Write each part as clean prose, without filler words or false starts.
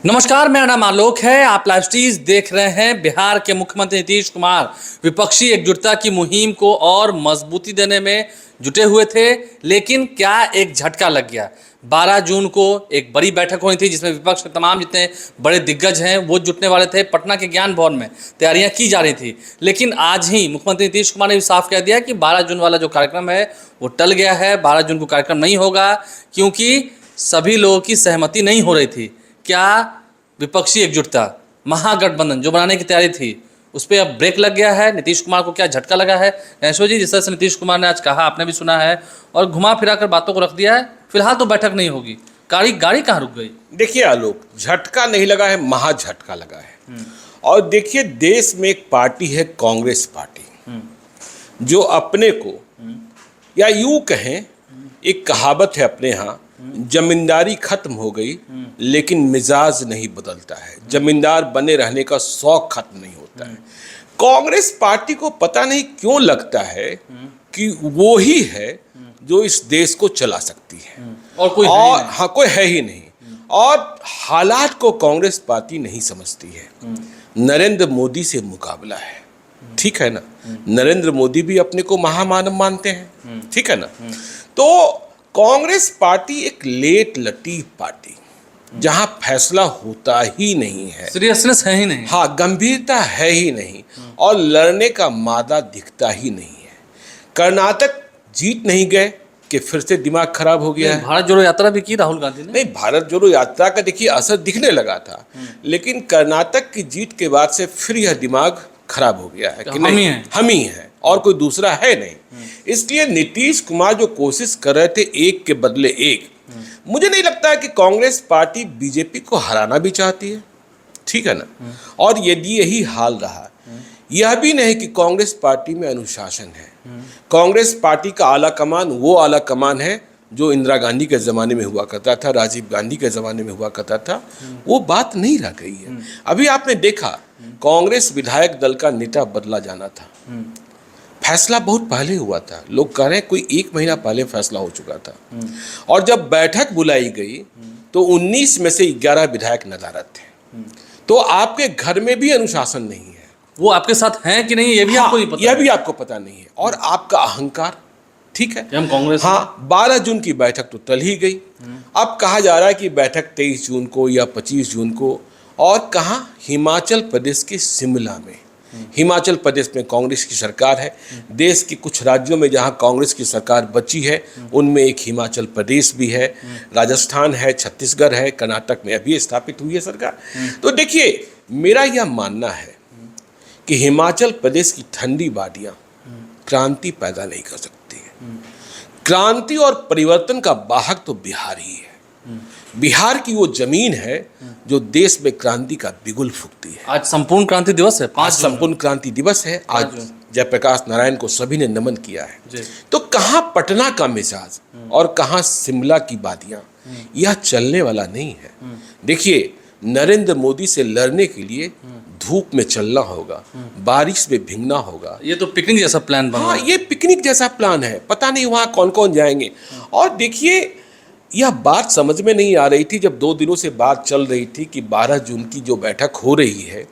नमस्कार, मेरा नाम आलोक है। आप लाइव स्ट्रीज देख रहे हैं। बिहार के मुख्यमंत्री नीतीश कुमार विपक्षी एकजुटता की मुहिम को और मजबूती देने में जुटे हुए थे, लेकिन क्या एक झटका लग गया। 12 जून को एक बड़ी बैठक होनी थी जिसमें विपक्ष के तमाम जितने बड़े दिग्गज हैं वो जुटने वाले थे। पटना के ज्ञान भवन में तैयारियां की जा रही थी, लेकिन आज ही मुख्यमंत्री नीतीश कुमार ने भी साफ कह दिया कि 12 जून वाला जो कार्यक्रम है वो टल गया है। 12 जून को कार्यक्रम नहीं होगा क्योंकि सभी लोगों की सहमति नहीं हो रही थी। क्या विपक्षी एकजुटता महागठबंधन जो बनाने की तैयारी थी उस पर अब ब्रेक लग गया है? नीतीश कुमार को क्या झटका लगा है? ऐश्वर्य जी, जिस तरह से नीतीश कुमार ने आज कहा, आपने भी सुना है और घुमा फिरा कर बातों को रख दिया है। फिलहाल तो बैठक नहीं होगी। गाड़ी कहाँ रुक गई? देखिए आलोक, झटका नहीं लगा है, महा झटका लगा है। और देखिए, देश में एक पार्टी है कांग्रेस पार्टी, जो अपने को या यूं कहें, एक कहावत है अपने यहाँ, जमींदारी खत्म हो गई लेकिन मिजाज नहीं बदलता है। जमींदार बने रहने का शौक खत्म नहीं होता है। कांग्रेस पार्टी को पता नहीं क्यों लगता है कि वो ही है जो इस देश को चला सकती है, और कोई है ही नहीं। और हालात को कांग्रेस पार्टी नहीं समझती है। नरेंद्र मोदी से मुकाबला है, ठीक है ना। नरेंद्र मोदी भी अपने को महामानव मानते हैं, ठीक है ना। तो कांग्रेस पार्टी एक लेट लटीफ पार्टी, जहां फैसला होता ही नहीं है, सीरियसनेस है ही नहीं, हाँ, गंभीरता है ही नहीं, और लड़ने का मादा दिखता ही नहीं है। कर्नाटक जीत नहीं गए कि फिर से दिमाग खराब हो गया है। भारत जोड़ो यात्रा भी की राहुल गांधी ने। नहीं, भारत जोड़ो यात्रा का देखिए असर दिखने लगा था, लेकिन कर्नाटक की जीत के बाद से फिर यह दिमाग खराब हो गया है कि नहीं, हम ही हैं और कोई दूसरा है नहीं। इसलिए नीतीश कुमार जो कोशिश कर रहे थे एक के बदले एक, मुझे नहीं लगता कि कांग्रेस पार्टी बीजेपी को हराना भी चाहती है, ठीक है ना। और यदि यही हाल रहा, यह भी नहीं कि कांग्रेस पार्टी में अनुशासन है। कांग्रेस पार्टी का आला कमान वो आला कमान है जो इंदिरा गांधी के ज़माने में हुआ करता था, राजीव गांधी के ज़माने में हुआ करता था। वो बात नहीं रह गई है। अभी आपने देखा, कांग्रेस विधायक दल का नेता बदला जाना था। फैसला बहुत पहले हुआ था, लोग कह रहे हैं कोई 1 महीना पहले फैसला हो चुका था। और जब बैठक बुलाई गई तो 19 में से 11 विधायक नदारद थे। तो आपके घर में भी अनुशासन नहीं है। वो आपके साथ हैं कि नहीं, ये भी आपको नहीं पता। यह भी आपको पता नहीं है। और आपका अहंकार, ठीक है, हम कांग्रेस, हाँ, 12 जून की बैठक तो टल ही गई। अब कहा जा रहा है कि बैठक 23 जून को या 25 जून को, और कहाँ, हिमाचल प्रदेश के शिमला में। हिमाचल प्रदेश में कांग्रेस की सरकार है। देश के कुछ राज्यों में जहां कांग्रेस की सरकार बची है उनमें एक हिमाचल प्रदेश भी है, राजस्थान है, छत्तीसगढ़ है, कर्नाटक में अभी स्थापित हुई है सरकार। तो देखिए, मेरा यह मानना है कि हिमाचल प्रदेश की ठंडी वादियां क्रांति पैदा नहीं कर सकती है। क्रांति और परिवर्तन का वाहक तो बिहार ही है। बिहार की वो जमीन है जो देश में क्रांति का बिगुल फूकती है। आज संपूर्ण क्रांति दिवस है, 5 संपूर्ण क्रांति दिवस है। आज जयप्रकाश नारायण को सभी ने नमन किया है। तो कहाँ पटना का मिजाज और कहाँ शिमला की वादियां, यह चलने वाला नहीं है। देखिए, नरेंद्र मोदी से लड़ने के लिए धूप में चलना होगा, बारिश में भीगना होगा। ये तो पिकनिक जैसा प्लान बना। हाँ, ये पिकनिक जैसा प्लान है। पता नहीं वहाँ कौन कौन जाएंगे। और देखिए, यह बात समझ में नहीं आ रही थी जब 2 दिनों से बात चल रही थी कि 12 जून की जो बैठक हो रही है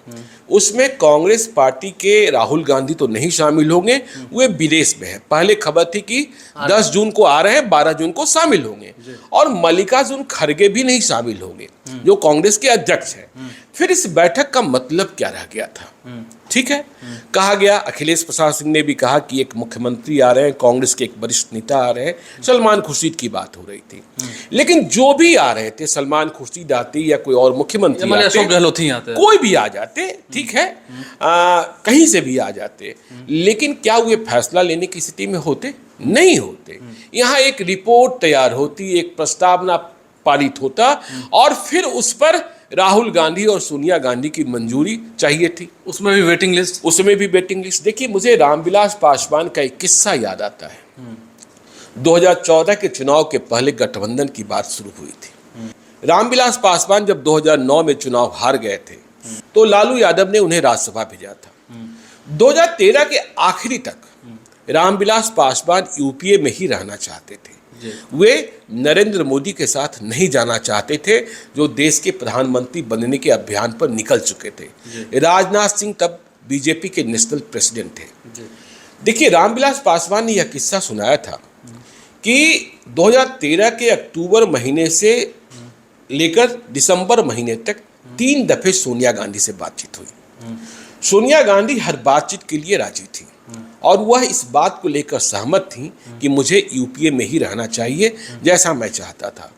उसमें कांग्रेस पार्टी के राहुल गांधी तो नहीं शामिल होंगे, वे विदेश में हैं। पहले खबर थी कि 10 जून को आ रहे हैं, 12 जून को शामिल होंगे, और मल्लिकार्जुन खड़गे भी नहीं शामिल होंगे जो कांग्रेस के अध्यक्ष हैं। फिर इस बैठक का मतलब क्या रह गया था? ठीक है, कहा गया, अखिलेश प्रसाद सिंह ने भी कहा कि एक मुख्यमंत्री आ रहे हैं, कांग्रेस के एक वरिष्ठ नेता आ रहे हैं। सलमान खुर्शीद की बात हो रही थी, लेकिन जो भी आ रहे थे, सलमान खुर्शीद आते या कोई और मुख्यमंत्री आते, अशोक गहलोत ही आते, कोई भी आ जाते, ठीक है, कहीं से भी आ जाते, लेकिन क्या वे फैसला लेने की स्थिति में होते? नहीं होते। यहाँ एक रिपोर्ट तैयार होती, एक प्रस्तावना पारित होता, और फिर उस पर राहुल गांधी और सोनिया गांधी की मंजूरी चाहिए थी। उसमें भी वेटिंग लिस्ट। देखिए, मुझे रामविलास पासवान का एक किस्सा याद आता है। 2014 के चुनाव के पहले गठबंधन की बात शुरू हुई थी। रामविलास पासवान जब 2009 में चुनाव हार गए थे तो लालू यादव ने उन्हें राज्यसभा भेजा था। 2013 के आखिरी तक रामविलास पासवान यूपीए में ही रहना चाहते थे। वे नरेंद्र मोदी के साथ नहीं जाना चाहते थे, जो देश के प्रधानमंत्री बनने के अभियान पर निकल चुके थे। राजनाथ सिंह तब बीजेपी के नेशनल प्रेसिडेंट थे। देखिए, रामविलास पासवान ने यह किस्सा सुनाया था कि 2013 के अक्टूबर महीने से लेकर दिसंबर महीने तक 3 दफे सोनिया गांधी से बातचीत हुई। सोनिया गांधी हर बातचीत के लिए राजी थी और वह इस बात को लेकर सहमत थी कि मुझे यूपीए में ही रहना चाहिए, जैसा मैं चाहता था।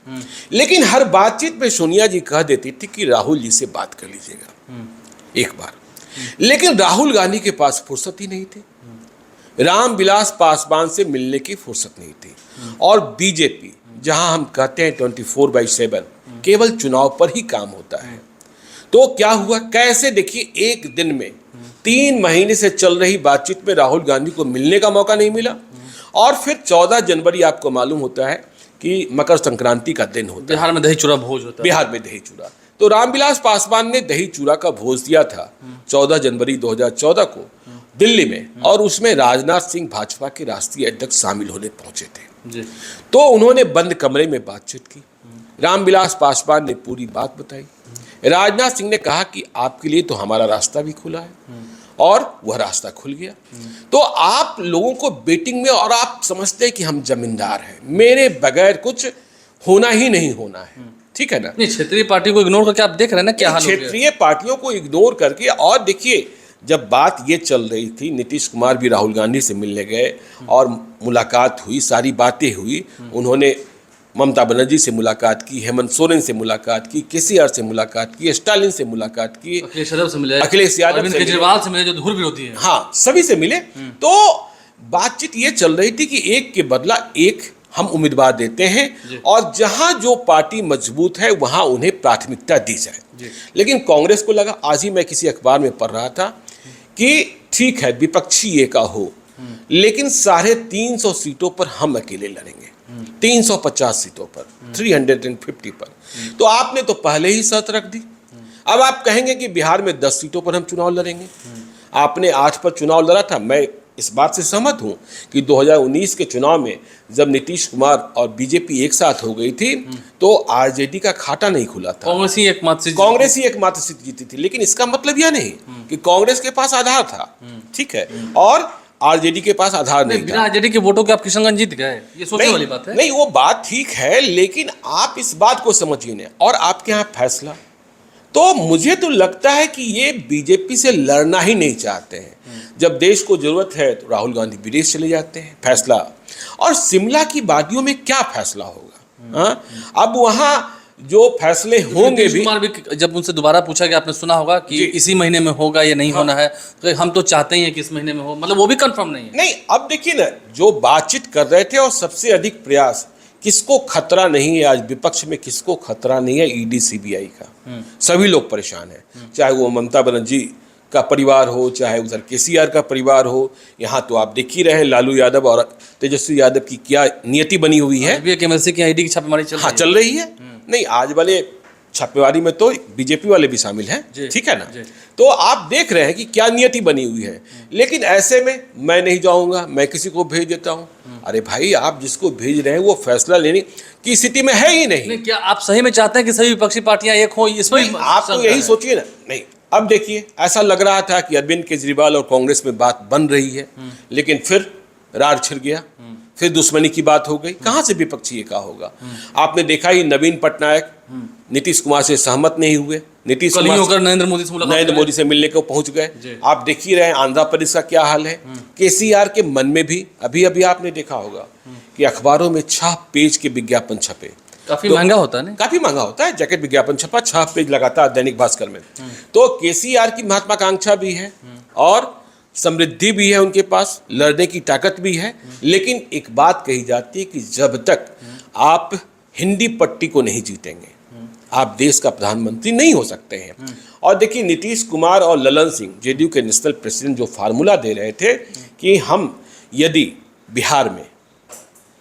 लेकिन हर बातचीत में सोनिया जी कह देती थी कि राहुल जी से बात कर लीजिएगा एक बार। लेकिन राहुल गांधी के पास फुर्सत ही नहीं थी, रामविलास पासवान से मिलने की फुर्सत नहीं थी। और बीजेपी, जहां हम कहते हैं 24/7 केवल चुनाव पर ही काम होता है, तो क्या हुआ, कैसे, देखिए, एक दिन में 3 महीने से चल रही बातचीत में राहुल गांधी को मिलने का मौका नहीं मिला। और फिर 14 जनवरी आपको मालूम होता है कि मकर संक्रांति का दिन होता है, बिहार में दही चूड़ा भोज होता है। बिहार में दही चूड़ा, तो रामविलास पासवान ने दही चूड़ा का भोज दिया था 14 जनवरी 2014 को दिल्ली में, और उसमें राजनाथ सिंह भाजपा के राष्ट्रीय अध्यक्ष शामिल होने पहुंचे थे। तो उन्होंने बंद कमरे में बातचीत की। रामविलास पासवान ने पूरी बात बताई। राजनाथ सिंह ने कहा कि आपके लिए तो हमारा रास्ता भी खुला है, और वह रास्ता खुल गया। तो आप लोगों को बेटिंग में, और आप समझते हैं कि हम जमींदार हैं, मेरे बगैर कुछ होना ही नहीं होना है, ठीक है ना। नहीं, क्षेत्रीय पार्टी को इग्नोर करके आप देख रहे हैं ना क्या हाल हो गया। क्षेत्रीय पार्टियों को इग्नोर करके, और देखिए, जब बात ये चल रही थी, नीतीश कुमार भी राहुल गांधी से मिलने गए और मुलाकात हुई, सारी बातें हुई। उन्होंने ममता बनर्जी से मुलाकात की, हेमंत सोरेन से मुलाकात की, केसीआर से मुलाकात की, स्टालिन से मुलाकात की, अखिलेश यादव से मिले, अखिलेश यादव अरविंद से केजरीवाल से मिले, जो धुर विरोधी है। हाँ, सभी से मिले। तो बातचीत ये चल रही थी कि एक के बदला एक हम उम्मीदवार देते हैं, और जहां जो पार्टी मजबूत है वहां उन्हें प्राथमिकता दी जाए। लेकिन कांग्रेस को लगा, आज ही मैं किसी अखबार में पढ़ रहा था कि ठीक है, विपक्षी ये का हो, लेकिन 350 सीटों पर हम अकेले लड़ेंगे, 350 सीटों पर, 350 पर। तो आपने तो पहले ही शर्त रख दी। अब आप कहेंगे कि बिहार में 10 सीटों पर हम चुनाव लड़ेंगे। आपने 8 पर चुनाव लड़ा था। मैं इस बात से सहमत हूं कि 2019 के चुनाव में जब नीतीश कुमार और बीजेपी एक साथ हो गई थी, तो आरजेडी का खाता नहीं खुला था, कांग्रेस ही एकमात्र सीट जीती थी। लेकिन इसका मतलब यह नहीं कि कांग्रेस के पास आधार था, ठीक है, और आरजेडी के पास आधार नहीं था। बिना आरजेडी के वोटों के आप किशनगंज जीत गए, ये सोचने वाली बात है। नहीं, वो बात ठीक है, लेकिन आप इस बात को समझिए ना, और आपके यहाँ फैसला, तो मुझे तो लगता है कि ये बीजेपी से लड़ना ही नहीं चाहते हैं। जब देश को जरूरत है तो राहुल गांधी विदेश चले जाते हैं, फैसला। और शिमला की वादियों में क्या फैसला होगा? हाँ, अब वहां जो फैसले होंगे भी, जब उनसे दोबारा पूछा गया, आपने सुना होगा कि इसी महीने में होगा या नहीं होना है, तो हम तो चाहते ही हैं कि इस महीने में हो, मतलब वो भी कंफर्म नहीं है। नहीं, अब देखिए ना, जो बातचीत कर रहे थे, और सबसे अधिक प्रयास किसको खतरा नहीं है आज विपक्ष में, किसको खतरा नहीं है? ईडी सीबीआई का। सभी लोग परेशान हैं, चाहे वो ममता बनर्जी का परिवार हो, चाहे उधर केसीआर का परिवार हो। यहाँ तो आप देख ही रहे हैं लालू यादव और तेजस्वी यादव की क्या नियति बनी हुई है। एमएलसी की ईडी की छापेमारी चल रही है। नहीं, आज वाले छापेमारी में तो बीजेपी वाले भी शामिल हैं, ठीक है ना। तो आप देख रहे हैं कि क्या नियति बनी हुई है। लेकिन ऐसे में मैं नहीं जाऊंगा, मैं किसी को भेज देता हूं। अरे भाई, आप जिसको भेज रहे हैं वो फैसला लेने की स्थिति में है ही नहीं। क्या आप सही में चाहते हैं कि सभी विपक्षी पार्टियां एक हो? इसमें आप तो यही सोचिए ना। नहीं, अब देखिए, ऐसा लग रहा था कि अरविंद केजरीवाल और कांग्रेस में बात बन रही है, लेकिन फिर रार छिड़ गया, फिर दुश्मनी की बात हो गई। कहां से विपक्षी एका होगा? आपने देखा ही, नवीन पटनायक नीतीश कुमार से सहमत नहीं हुए, नीतीश कुमार होकर नरेंद्र मोदी से मिलने को पहुंच गए। आप देख ही रहे आंध्र प्रदेश का क्या हाल है। केसीआर के मन में भी अभी अभी आपने देखा होगा कि अखबारों में 6 पेज के विज्ञापन छपे। काफी महंगा होता है ना? काफी महंगा होता है। जैकेट विज्ञापन छपा, 6 पेज लगातार दैनिक भास्कर में। तो केसीआर की महत्वाकांक्षा भी है और समृद्धि भी है, उनके पास लड़ने की ताकत भी है। लेकिन एक बात कही जाती है कि जब तक आप हिंदी पट्टी को नहीं जीतेंगे, आप देश का प्रधानमंत्री नहीं हो सकते हैं। और देखिए, नीतीश कुमार और ललन सिंह, जेडीयू के नेशनल प्रेसिडेंट, जो फार्मूला दे रहे थे कि हम यदि बिहार में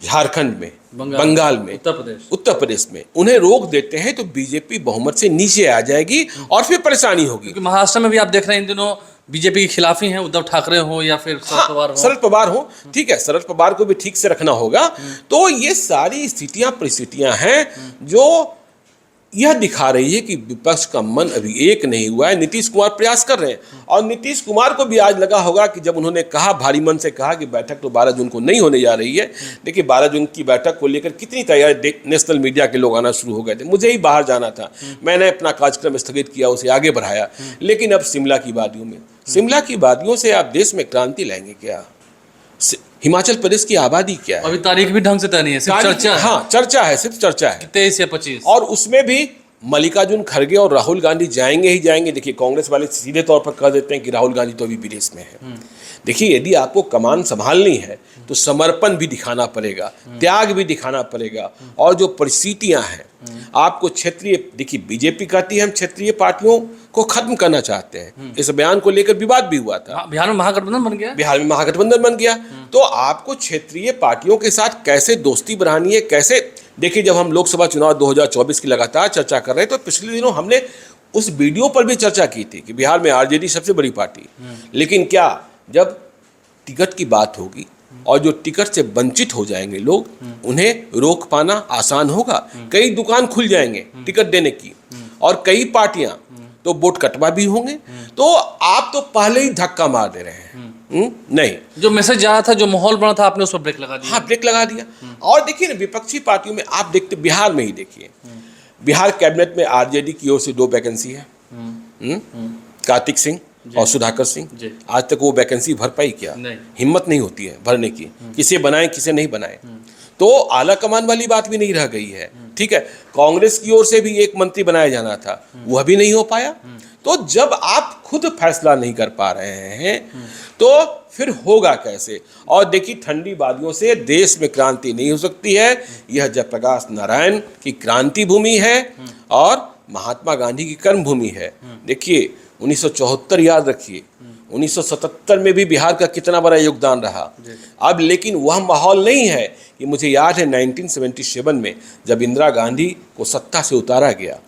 झारखंड में, बंगाल बंगाल में, उत्तर प्रदेश में उन्हें रोक देते हैं तो बीजेपी बहुमत से नीचे आ जाएगी और फिर परेशानी होगी। क्योंकि महाराष्ट्र में भी आप देख रहे हैं इन दिनों बीजेपी के खिलाफ ही हैं, उद्धव ठाकरे हो या फिर शरद पवार हो। शरद पवार हो, ठीक है, शरद पवार को भी ठीक से रखना होगा। तो ये सारी परिस्थितियां हैं जो यह दिखा रही है कि विपक्ष का मन अभी एक नहीं हुआ है। नीतीश कुमार प्रयास कर रहे हैं और नीतीश कुमार को भी आज लगा होगा कि जब उन्होंने कहा, भारी मन से कहा कि बैठक तो 12 जून को नहीं होने जा रही है। देखिए 12 जून की बैठक को लेकर कितनी तैयारी, नेशनल मीडिया के लोग आना शुरू हो गए थे। मुझे ही बाहर जाना था, मैंने अपना कार्यक्रम स्थगित किया, उसे आगे बढ़ाया। लेकिन अब शिमला की वादियों से आप देश में क्रांति लाएंगे क्या? हिमाचल प्रदेश की आबादी क्या है? अभी तारीख भी ढंग से तय नहीं है, सिर्फ चर्चा है। हाँ, चर्चा है, सिर्फ चर्चा है। 23 या 25, और उसमें भी मल्लिकार्जुन खड़गे और राहुल गांधी जाएंगे ही जाएंगे। देखिए कांग्रेस वाले सीधे तौर पर कह देते हैं कि राहुल गांधी तो अभी विदेश में है। देखिए यदि आपको कमान संभालनी है तो समर्पण भी दिखाना पड़ेगा, त्याग भी दिखाना पड़ेगा। और जो परिस्थितियां हैं आपको क्षेत्रीय, देखिए बीजेपी कहती है हम क्षेत्रीय पार्टियों को खत्म करना चाहते हैं। इस बयान को लेकर विवाद भी हुआ था। बिहार में महागठबंधन बन गया। तो आपको क्षेत्रीय पार्टियों के साथ कैसे दोस्ती बढ़ानी है, कैसे, देखिए जब हम लोकसभा चुनाव 2024 की लगातार चर्चा कर रहे हैं तो पिछले दिनों हमने उस वीडियो पर भी चर्चा की थी कि बिहार में आरजेडी सबसे बड़ी पार्टी, लेकिन क्या जब टिकट की बात होगी और जो टिकट से वंचित हो जाएंगे लोग, उन्हें रोक पाना आसान होगा। कई दुकान खुल जाएंगे टिकट देने की और कई पार्टियां तो वोट कटवा भी होंगे। तो आप तो पहले ही धक्का मार दे रहे हैं। नहीं, जो मैसेज जा रहा था, जो माहौल बना था, आपने उस पर ब्रेक लगा दिया। हाँ, ब्रेक लगा दिया। और देखिए ना, विपक्षी पार्टियों में आप देखते, बिहार में ही देखिए, बिहार कैबिनेट में आरजेडी की ओर से 2 वैकेंसी है, कार्तिक सिंह और सुधाकर सिंह। आज तक वो वैकेंसी भर पाई क्या? हिम्मत नहीं होती है भरने की, किसे बनाए किसे नहीं बनाए। तो आला कमान वाली बात भी नहीं रह गई है। ठीक है, कांग्रेस की ओर से भी एक मंत्री बनाया जाना था, वह भी नहीं हो पाया। तो जब आप खुद फैसला नहीं कर पा रहे हैं तो फिर होगा कैसे? और देखिए ठंडी वादियों से देश में क्रांति नहीं हो सकती है। यह जयप्रकाश नारायण की क्रांति भूमि है और महात्मा गांधी की कर्म भूमि है। देखिए 1974 याद रखिए, 1977 में भी बिहार का कितना बड़ा योगदान रहा। अब लेकिन वह माहौल नहीं है कि मुझे याद है 1977 में जब इंदिरा गांधी को सत्ता से उतारा गया,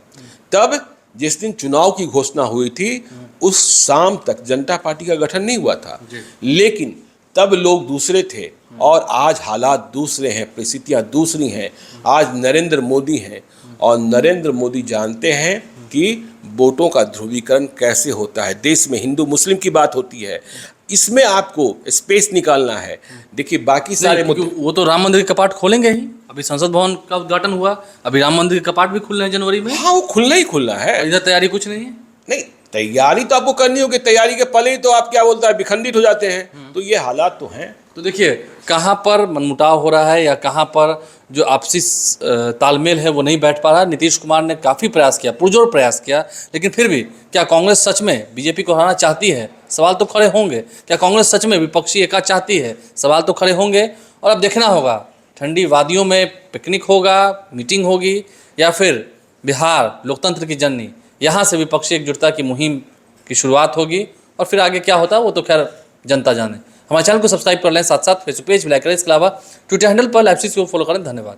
तब जिस दिन चुनाव की घोषणा हुई थी उस शाम तक जनता पार्टी का गठन नहीं हुआ था। लेकिन तब लोग दूसरे थे और आज हालात दूसरे हैं, परिस्थितियां दूसरी हैं। आज नरेंद्र मोदी हैं और नरेंद्र मोदी जानते हैं कि वोटों का ध्रुवीकरण कैसे होता है। देश में हिंदू मुस्लिम की बात होती है, इसमें आपको स्पेस निकालना है। देखिए बाकी सारे वो तो राम मंदिर के कपाट खोलेंगे ही। अभी संसद भवन का उद्घाटन हुआ, अभी राम मंदिर के कपाट भी खुल रहे हैं जनवरी में। हाँ, वो खुलना ही खुलना है। इधर तैयारी कुछ नहीं है। नहीं, तैयारी तो आपको करनी होगी। तैयारी के पहले ही तो आप क्या बोलता है, विखंडित हो जाते हैं। तो ये हालात तो हैं। तो देखिए कहाँ पर मनमुटाव हो रहा है या कहाँ पर जो आपसी तालमेल है वो नहीं बैठ पा रहा। नीतीश कुमार ने काफ़ी प्रयास किया, पुरजोर प्रयास किया, लेकिन फिर भी क्या कांग्रेस सच में बीजेपी को हराना चाहती है? सवाल तो खड़े होंगे। क्या कांग्रेस सच में विपक्षी एकाज चाहती है? सवाल तो खड़े होंगे। और अब देखना होगा ठंडी वादियों में पिकनिक होगा, मीटिंग होगी, या फिर बिहार लोकतंत्र की जननी, यहाँ से विपक्षी एकजुटता की मुहिम की शुरुआत होगी। और फिर आगे क्या होता है वो तो खैर जनता जाने। हमारे चैनल को सब्सक्राइब कर लें, साथ साथ फेसबुक पेज भी लाइक करें। इसके अलावा ट्विटर हैंडल पर लाइव को फॉलो करें। धन्यवाद।